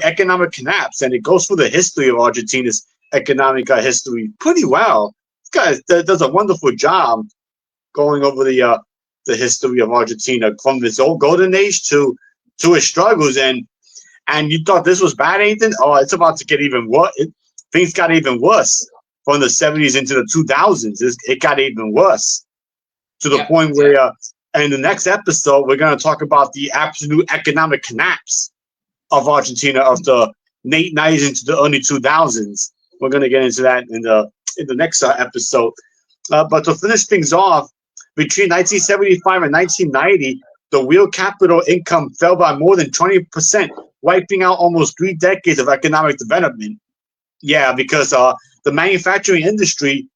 economic collapse, and it goes through the history of Argentina's economic history pretty well. This guy does a wonderful job going over the history of Argentina from its old golden age to its struggles. And and you thought this was bad, Ethan? Oh, it's about to get even worse. Things got even worse from the 70s into the 2000s. It got even worse to the point where, in the next episode, we're going to talk about the absolute economic collapse of Argentina of the late 90s into the early 2000s. We're going to get into that in the next episode. But to finish things off, between 1975 and 1990, the real capital income fell by more than 20%, wiping out almost 3 decades of economic development. Yeah, because the manufacturing industry,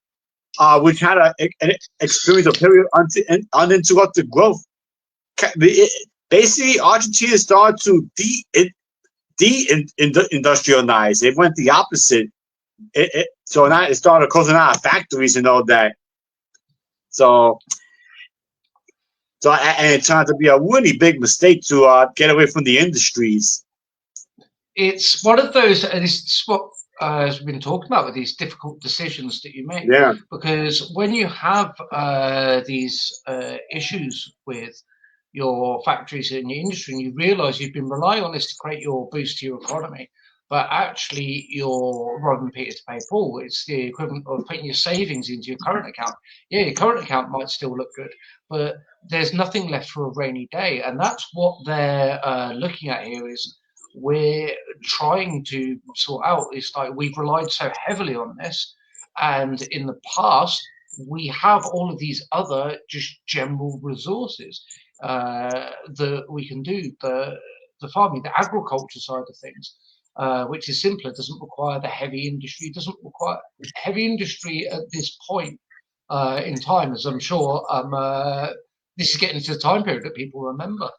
which had an experience a period of uninterrupted growth, basically Argentina started to de-industrialize. It went the opposite. So now it started closing out factories and all that. So and it turned out to be a really big mistake to get away from the industries. It's one of those, and it's what has been talking about with these difficult decisions that you make. Yeah. Because when you have these issues with your factories and your industry, and you realise you've been relying on this to create your boost to your economy, but actually you're robbing Peter to pay Paul. It's the equivalent of putting your savings into your current account. Yeah, your current account might still look good, but there's nothing left for a rainy day. And that's what they're looking at here is we're trying to sort out. It's like we've relied so heavily on this. And in the past, we have all of these other just general resources that we can do. The farming, the agriculture side of things, which is simpler, doesn't require the heavy industry, doesn't require heavy industry at this point in time, as I'm sure this is getting to the time period that people remember.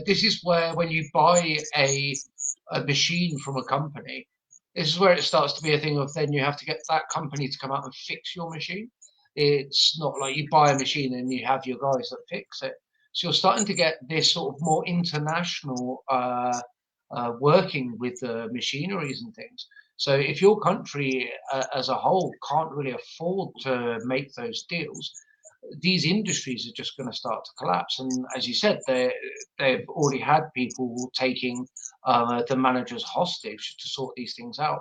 This is where when you buy a machine from a company, this is where it starts to be a thing of then you have to get that company to come out and fix your machine. It's not like you buy a machine and you have your guys that fix it. So you're starting to get this sort of more international working with the machineries and things. So if your country as a whole can't really afford to make those deals, these industries are just going to start to collapse. And as you said, they've already had people taking the managers hostage to sort these things out.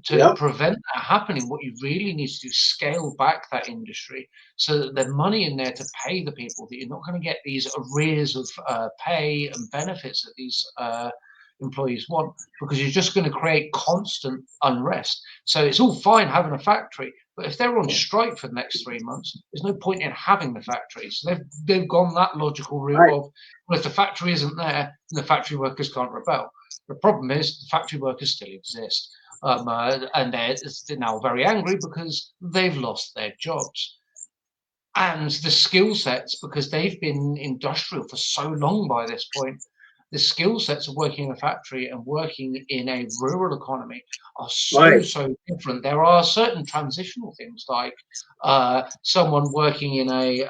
To prevent that happening, what you really need to do is scale back that industry so that there's money in there to pay the people, that you're not going to get these arrears of pay and benefits that these employees want, because you're just going to create constant unrest. So it's all fine having a factory, but if they're on strike for the next 3 months, there's no point in having the factory. So they've gone that logical route of, well, if the factory isn't there, then the factory workers can't rebel. The problem is the factory workers still exist. And they're now very angry because they've lost their jobs. And the skill sets, because they've been industrial for so long by this point, the skill sets of working in a factory and working in a rural economy are so different. There are certain transitional things, like someone working in a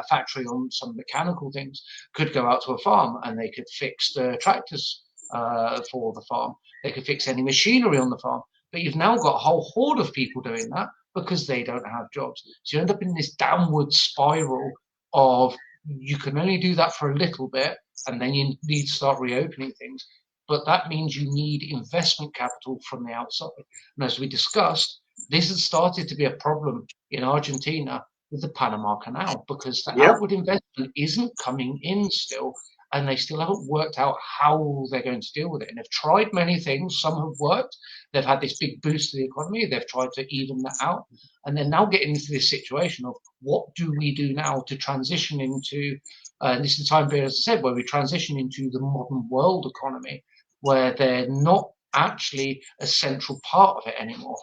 factory on some mechanical things could go out to a farm and they could fix the tractors for the farm. They could fix any machinery on the farm. But you've now got a whole horde of people doing that because they don't have jobs. So you end up in this downward spiral of you can only do that for a little bit, and then you need to start reopening things. But that means you need investment capital from the outside. And as we discussed, this has started to be a problem in Argentina with the Panama Canal, because the outward investment isn't coming in still, and they still haven't worked out how they're going to deal with it. And they've tried many things. Some have worked. They've had this big boost to the economy. They've tried to even that out. And they're now getting into this situation of what do we do now to transition into, and this is the time period, as I said, where we transition into the modern world economy, where they're not actually a central part of it anymore,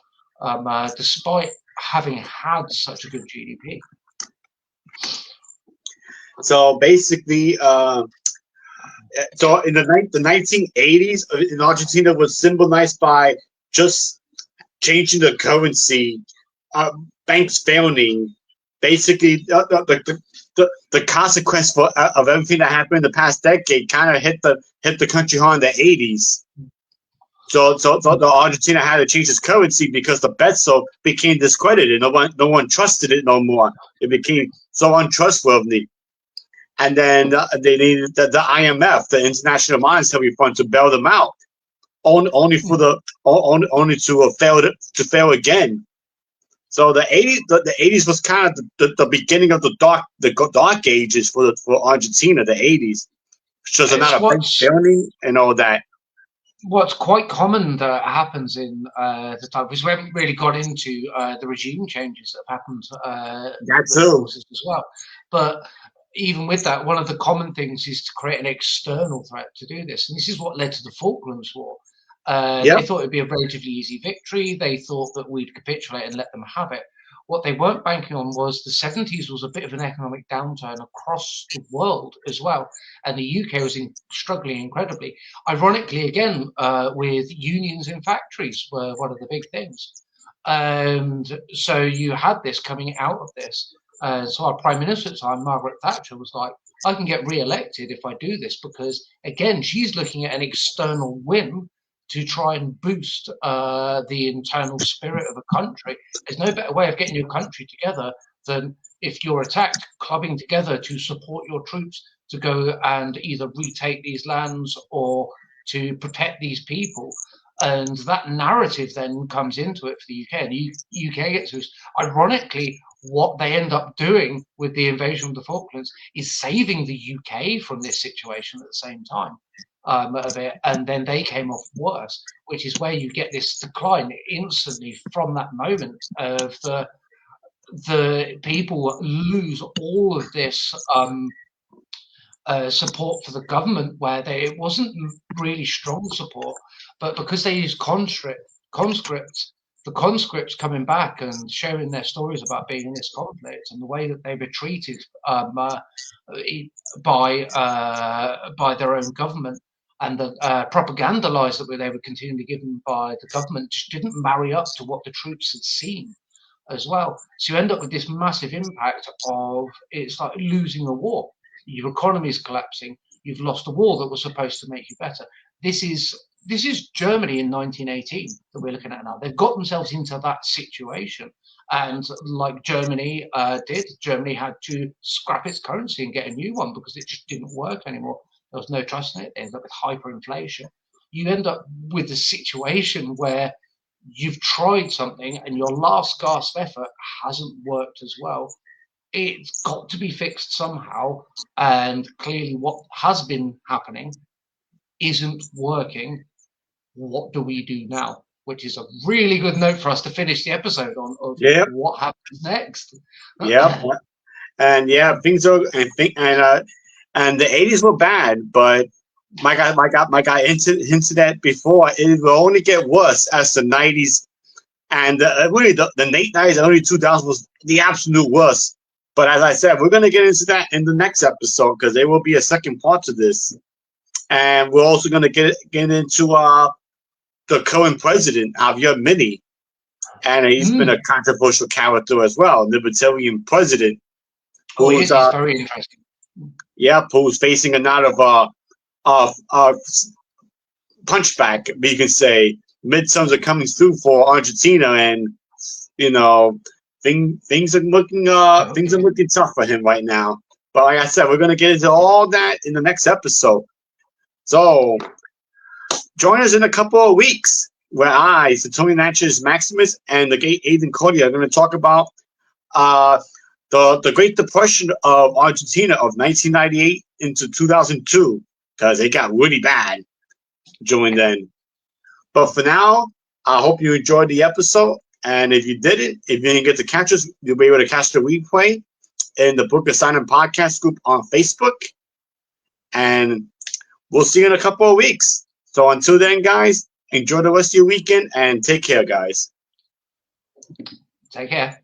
despite having had such a good GDP. So basically, so in the 1980s in Argentina was symbolized by just changing the currency, banks failing. Basically, the consequence of everything that happened in the past decade kind of hit the country hard in the 80s. So the Argentina had to change its currency because the peso became discredited. No one trusted it no more. It became so untrustworthy. and then they needed the IMF, the International Monetary Fund, to bail them out. Only for only to fail again. So the 80s was kind of the beginning of the dark ages for Argentina. The 80s, which was not a big failing and all that. What's quite common that happens in the time, because we haven't really got into the regime changes that have happened. That too, as well. But even with that, one of the common things is to create an external threat to do this, and this is what led to the Falklands War. They thought it'd be a relatively easy victory. They thought that we'd capitulate and let them have it. What they weren't banking on was the 70s was a bit of an economic downturn across the world as well. And the UK was struggling incredibly. Ironically, again, with unions in factories were one of the big things. And so you had this coming out of this. So our Prime Minister at the time, Margaret Thatcher, was like, I can get re-elected if I do this, because, again, she's looking at an external win to try and boost the internal spirit of a country. There's no better way of getting your country together than, if you're attacked, clubbing together to support your troops to go and either retake these lands or to protect these people. And that narrative then comes into it for the UK, and the UK gets this. Ironically, what they end up doing with the invasion of the Falklands is saving the UK from this situation at the same time. Of it, and then they came off worse, which is where you get this decline instantly from that moment of the people lose all of this support for the government, where it wasn't really strong support, but because they used conscripts, the conscripts coming back and sharing their stories about being in this conflict and the way that they were treated by their own government, and the propaganda lies that they were continually given by the government didn't marry up to what the troops had seen as well. So you end up with this massive impact of, it's like losing a war. Your economy is collapsing. You've lost a war that was supposed to make you better. This is Germany in 1918 that we're looking at now. They've got themselves into that situation. And like Germany did, Germany had to scrap its currency and get a new one because it just didn't work anymore. There was no trust in it. They ended up with hyperinflation. You end up with a situation where you've tried something and your last gasp effort hasn't worked as well. It's got to be fixed somehow. And clearly what has been happening isn't working. What do we do now? Which is a really good note for us to finish the episode on of what happens next. And things are and the 80s were bad, but my guy hinted at before, it will only get worse as the 90s and really the late 90s and early 2000s was the absolute worst. But as I said, we're going to get into that in the next episode because there will be a second part to this, and we're also going to get into the current president, Javier Milei, and he's been a controversial character as well, libertarian president. He's very interesting. Yeah, who's facing a lot of punchback, you can say. Midterms are coming through for Argentina, and things are looking tough for him right now. But like I said, we're going to get into all that in the next episode. So join us in a couple of weeks where I, Tony Natchez Maximus, and the great Aidan Cody are going to talk about the Great Depression of Argentina of 1998 into 2002, because it got really bad during then. But for now, I hope you enjoyed the episode. And if you didn't get to catch us, you'll be able to catch the replay in the Book of Silent Podcast group on Facebook. And we'll see you in a couple of weeks. So until then, guys, enjoy the rest of your weekend and take care, guys. Take care.